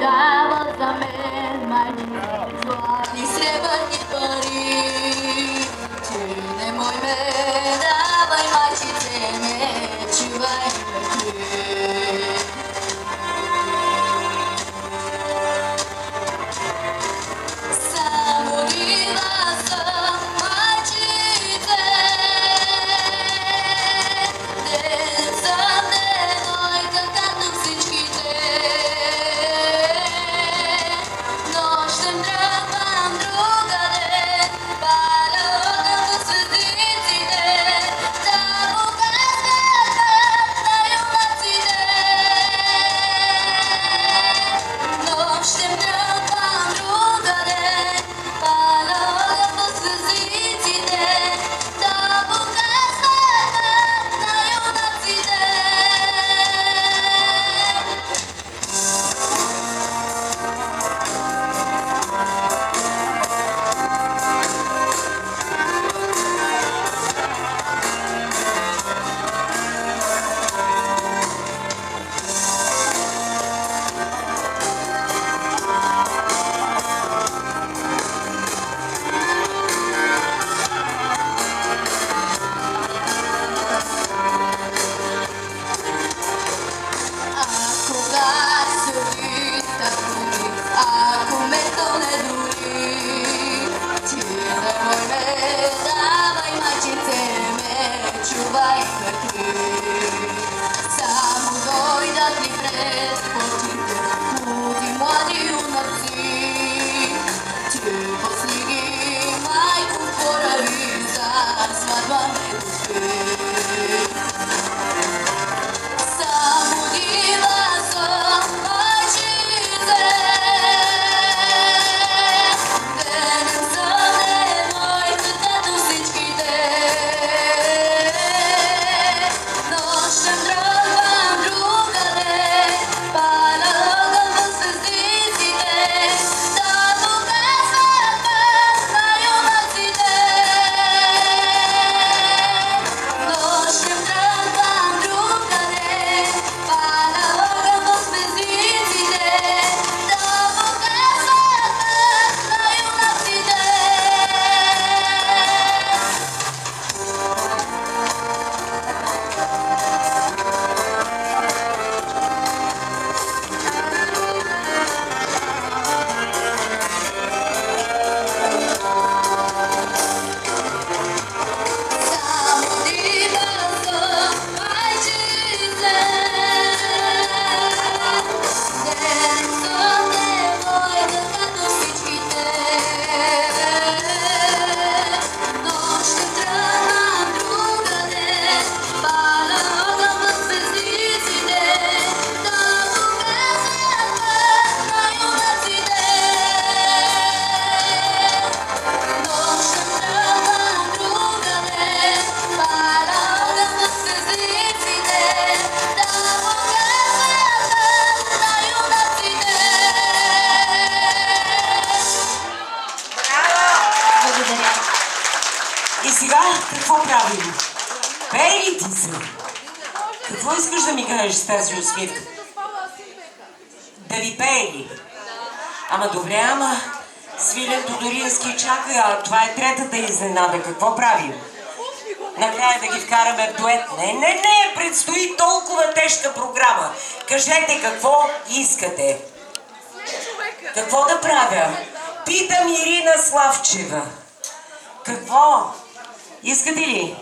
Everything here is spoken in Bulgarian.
дава за мен майчица златни сребърни пари. Ти не мой ме давай, майчице ме, чувай ме ти. Само дива съм, майчице, ден съм девойка като всичките. Нощем тръгвам другаде, паля огън до звездиците, да показват път на юнаците. Нощем тръгвам другаде, паля огън до звездиците, да показват път на юнаците. Ако ме тоне дори, ти не мой ме давай, майчице ме, чувай ме ти. Само дойдат ли пред очите луди млади юнаци, ти пусни ги, майко, порави, за сватба ме дошли. Само дива съм, майчице, денем съм девойка като всичките. Нощем тръгвам другаде, паля огън в звездиците, да показват път на юнаците. Нощем тръгвам другаде, паля огън в звездиците, да показват път на юнаците. Само дива съм, майчице, денем съм девойка като всичките. Нощем тръгвам другаде, паля огън в звездиците, да показват път на юнаците. Нощем тръгвам другаде, паля огън в звездиците, да показват път на юнаците. Благодаря. И сега какво правим? Пей ли ти се? Какво искаш да ми кажеш с тази усмивка? Да ви пее ли? Ама добре, ама Свилен Тодорински чака, а това е третата изненада. Какво правим? Накрая да ги вкараме в дует. Не, предстои толкова тежка програма. Кажете какво искате. Какво да правя? Питам Ирина Славчева. Какво? Искате ли?